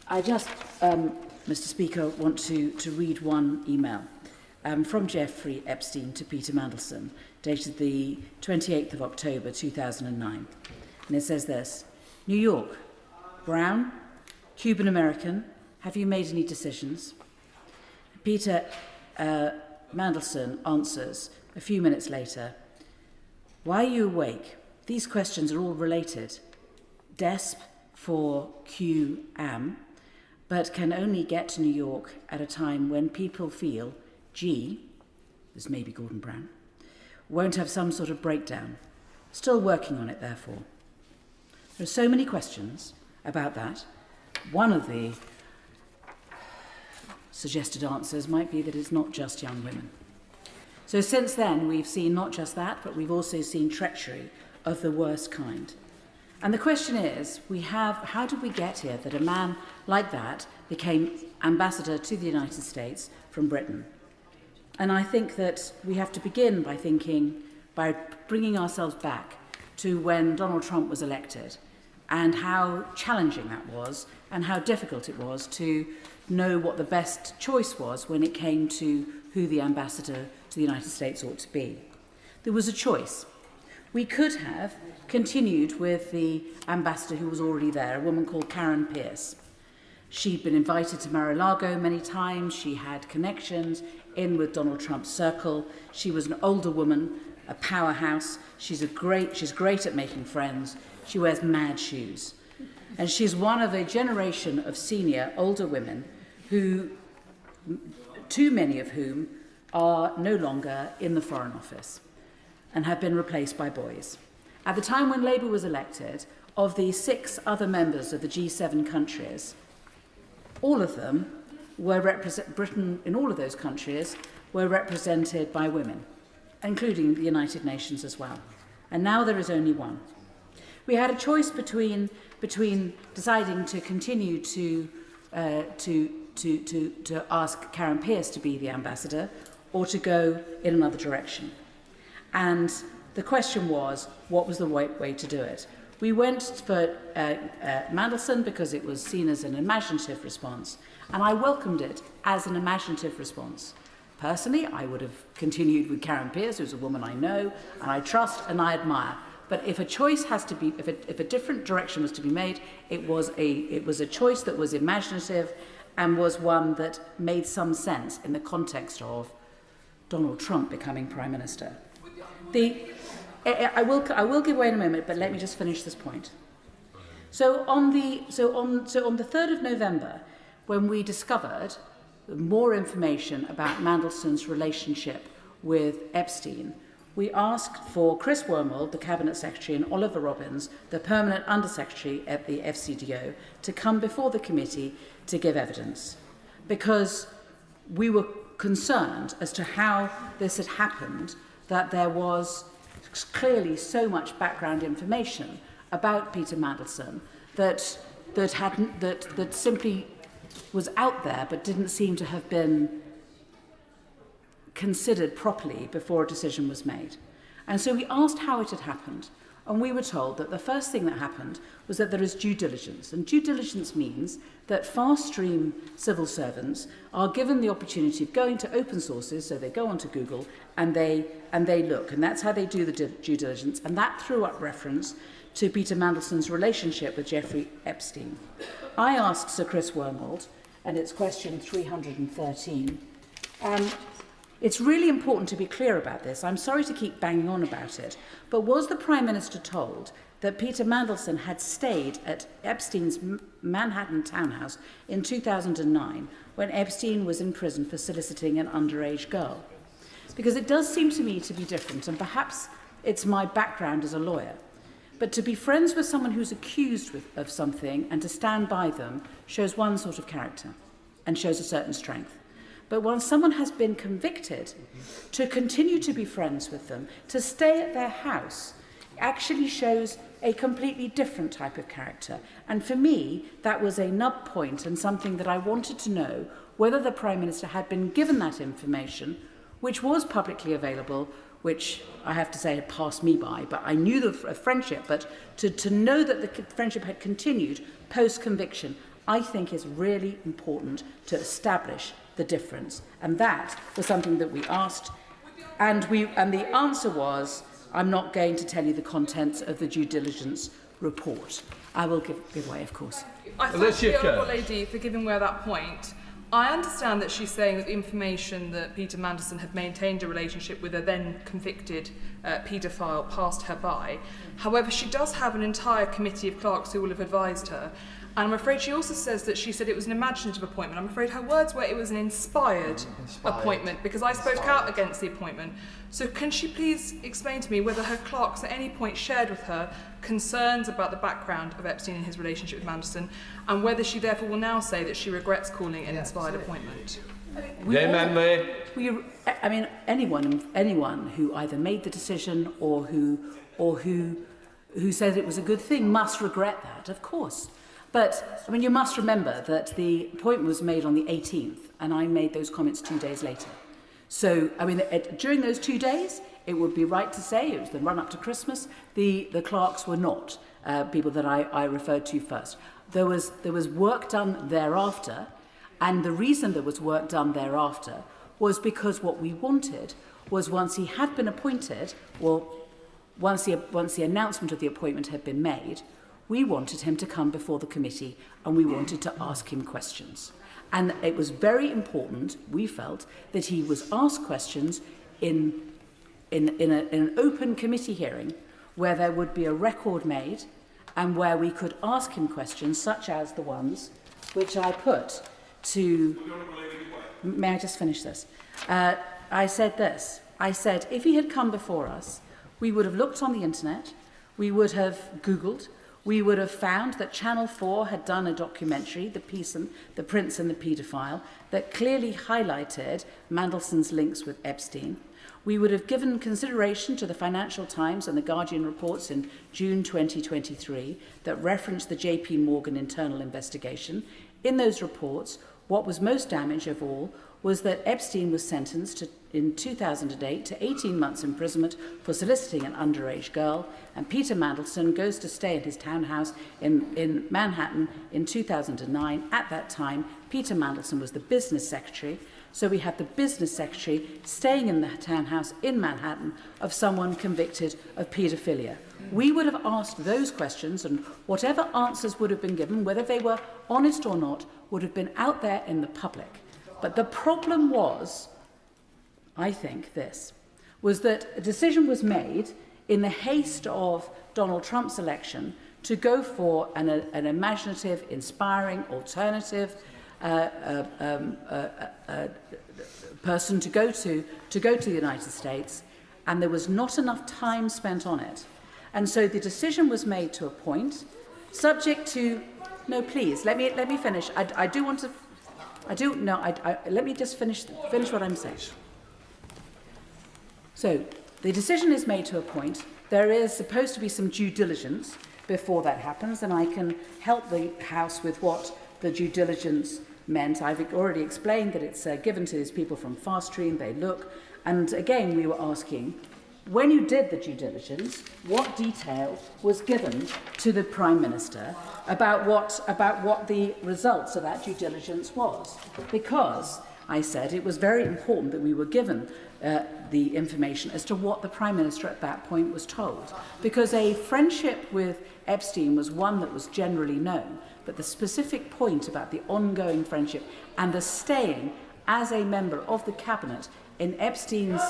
I just, Mr. Speaker, want to read one email from Jeffrey Epstein to Peter Mandelson, dated the 28th of October 2009. And it says this: New York, Brown, Cuban American, have you made any decisions? Peter Mandelson answers a few minutes later, why are you awake? These questions are all related. DESP for QAM, but can only get to New York at a time when people feel G, this may be Gordon Brown, won't have some sort of breakdown. Still working on it, therefore. There are so many questions about that. One of the suggested answers might be that it's not just young women. So since then, we've seen not just that, but we've also seen treachery of the worst kind. And the question is, how did we get here that a man like that became ambassador to the United States from Britain? And I think that we have to begin by bringing ourselves back to when Donald Trump was elected and how challenging that was and how difficult it was to know what the best choice was when it came to who the ambassador to the United States ought to be. There was a choice. We could have continued with the ambassador who was already there, a woman called Karen Pierce. She'd been invited to Mar-a-Lago many times. She had connections in with Donald Trump's circle. She was an older woman, a powerhouse. She's great at making friends. She wears mad shoes. And she's one of a generation of senior, older women who, too many of whom are no longer in the Foreign Office and have been replaced by boys. At the time when Labour was elected, of the 6 other members of the G7 countries, all of them were Britain in all of those countries were represented by women, including the United Nations as well. And now there is only one. We had a choice between deciding to continue to ask Karen Pierce to be the ambassador or to go in another direction. And the question was, what was the right way to do it? We went for Mandelson because it was seen as an imaginative response, and I welcomed it as an imaginative response. Personally, I would have continued with Karen Pierce, who's a woman I know, and I trust and I admire. But if a choice has to be, if a different direction was to be made, it was a choice that was imaginative and was one that made some sense in the context of Donald Trump becoming Prime Minister. I will give way in a moment, but let me just finish this point. So on the 3rd of November, when we discovered more information about Mandelson's relationship with Epstein, we asked for Chris Wormald, the Cabinet Secretary, and Oliver Robbins, the Permanent Undersecretary at the FCDO, to come before the committee to give evidence, because we were concerned as to how this had happened, that there was clearly so much background information about Peter Mandelson that simply was out there but didn't seem to have been considered properly before a decision was made. And so we asked how it had happened, and we were told that the first thing that happened was that there is due diligence. And due diligence means that fast-stream civil servants are given the opportunity of going to open sources, so they go onto Google and they look, and that's how they do the due diligence, and that threw up reference to Peter Mandelson's relationship with Jeffrey Epstein. I asked Sir Chris Wormald, and it's question 313, it's really important to be clear about this. I'm sorry to keep banging on about it, but was the Prime Minister told that Peter Mandelson had stayed at Epstein's Manhattan townhouse in 2009 when Epstein was in prison for soliciting an underage girl? Because it does seem to me to be different, and perhaps it's my background as a lawyer. But to be friends with someone who's accused of something and to stand by them shows one sort of character and shows a certain strength. But once someone has been convicted, to continue to be friends with them, to stay at their house, actually shows a completely different type of character. And for me, that was a nub point and something that I wanted to know whether the Prime Minister had been given that information, which was publicly available, which I have to say had passed me by, but I knew the friendship, but to know that the friendship had continued post-conviction, I think is really important to establish the difference. And that was something that we asked, and the answer was, I'm not going to tell you the contents of the due diligence report. I will give way, of course. I thank the Honourable Lady for giving way at that point. I understand that she's saying that the information that Peter Mandelson had maintained a relationship with a then convicted paedophile passed her by. However, she does have an entire committee of clerks who will have advised her. And I'm afraid she also says that she said it was an imaginative appointment. I'm afraid her words were it was an inspired appointment, because I spoke out against the appointment. So can she please explain to me whether her clerks at any point shared with her concerns about the background of Epstein and his relationship with Mandelson, and whether she therefore will now say that she regrets calling it an inspired appointment? I mean, anyone who either made the decision or who said it was a good thing must regret that, of course. But, I mean, you must remember that the appointment was made on the 18th, and I made those comments 2 days later. So, I mean, during those 2 days, it would be right to say, it was the run-up to Christmas, the clerks were not people that I referred to first. There was work done thereafter, and the reason there was work done thereafter was because what we wanted was, once he had been appointed, well, once the announcement of the appointment had been made, we wanted him to come before the committee and we wanted to ask him questions. And it was very important, we felt, that he was asked questions in an open committee hearing where there would be a record made and where we could ask him questions such as the ones which I put to... May I just finish this? I said this. I said, if he had come before us, we would have looked on the internet, we would have Googled, we would have found that Channel 4 had done a documentary, The Prince and the Paedophile, that clearly highlighted Mandelson's links with Epstein. We would have given consideration to the Financial Times and the Guardian reports in June 2023 that referenced the JP Morgan internal investigation. In those reports, what was most damaging of all was that Epstein was sentenced in 2008 to 18 months imprisonment for soliciting an underage girl, and Peter Mandelson goes to stay in his townhouse in Manhattan in 2009. At that time, Peter Mandelson was the business secretary, so we had the business secretary staying in the townhouse in Manhattan of someone convicted of paedophilia. We would have asked those questions, and whatever answers would have been given, whether they were honest or not, would have been out there in the public. But the problem was, I think, was that a decision was made in the haste of Donald Trump's election to go for an imaginative, inspiring, alternative person to go to the United States, and there was not enough time spent on it. And so the decision was made to appoint, subject to... No, please, let me finish. Let me just finish what I'm saying. So, the decision is made to appoint. There is supposed to be some due diligence before that happens, and I can help the House with what the due diligence meant. I've already explained that it's given to these people from Fast Stream, they look, and again we were asking, when you did the due diligence, what detail was given to the Prime Minister about what the results of that due diligence was? Because, I said, it was very important that we were given the information as to what the Prime Minister at that point was told. Because a friendship with Epstein was one that was generally known, but the specific point about the ongoing friendship and the staying as a member of the Cabinet in Epstein's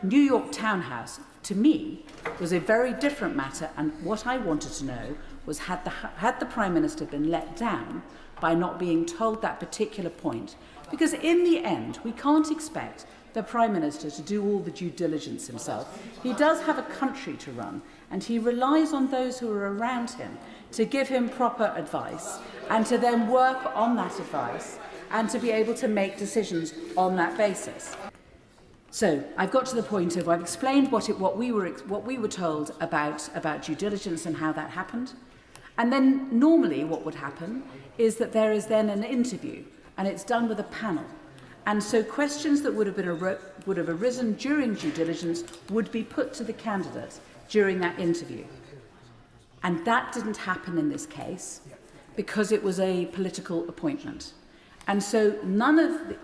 New York townhouse, to me, was a very different matter, and what I wanted to know was had the Prime Minister been let down by not being told that particular point? Because in the end, we can't expect the Prime Minister to do all the due diligence himself. He does have a country to run, and he relies on those who are around him to give him proper advice and to then work on that advice and to be able to make decisions on that basis. So I've got to the point of I've explained what we were told about due diligence and how that happened. And then normally what would happen is that there is then an interview, and it's done with a panel. And so questions that would have arisen during due diligence would be put to the candidate during that interview. And that didn't happen in this case. because it was a political appointment. And so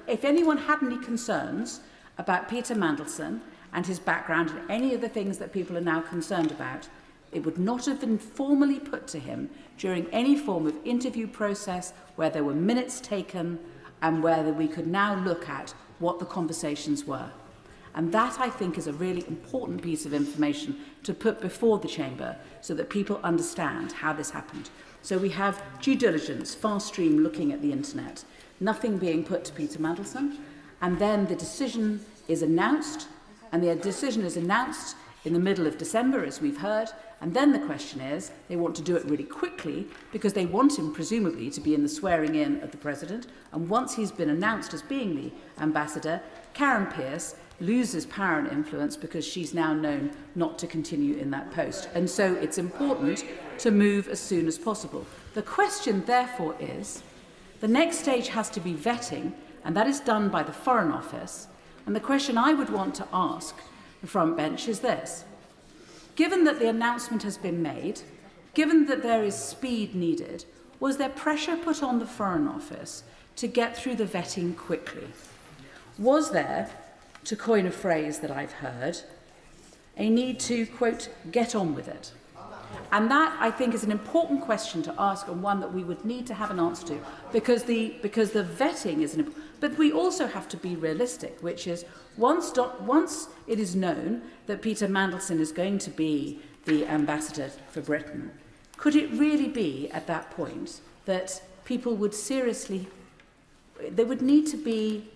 if anyone had any concerns about Peter Mandelson and his background and any of the things that people are now concerned about, it would not have been formally put to him during any form of interview process where there were minutes taken and where we could now look at what the conversations were. And that, I think, is a really important piece of information to put before the Chamber so that people understand how this happened. So we have due diligence, fast stream looking at the internet, nothing being put to Peter Mandelson, and then the decision is announced, and the decision is announced in the middle of December, as we've heard, and then the question is, they want to do it really quickly because they want him, presumably, to be in the swearing in of the President, and once he's been announced as being the ambassador, Karen Pierce loses power and influence because she's now known not to continue in that post. And so it's important to move as soon as possible. The question, therefore, is, the next stage has to be vetting, and that is done by the Foreign Office. And the question I would want to ask the front bench is this. Given that the announcement has been made, given that there is speed needed, was there pressure put on the Foreign Office to get through the vetting quickly? Was there, to coin a phrase that I've heard, a need to, quote, get on with it? And that, I think, is an important question to ask, and one that we would need to have an answer to, because the vetting is an. But we also have to be realistic, which is once it is known that Peter Mandelson is going to be the ambassador for Britain, could it really be at that point that people would seriously? There would need to be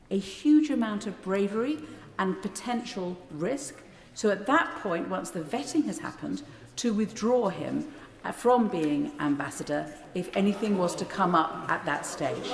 a huge amount of bravery and potential risk. So at that point, once the vetting has happened, to withdraw him from being ambassador if anything was to come up at that stage.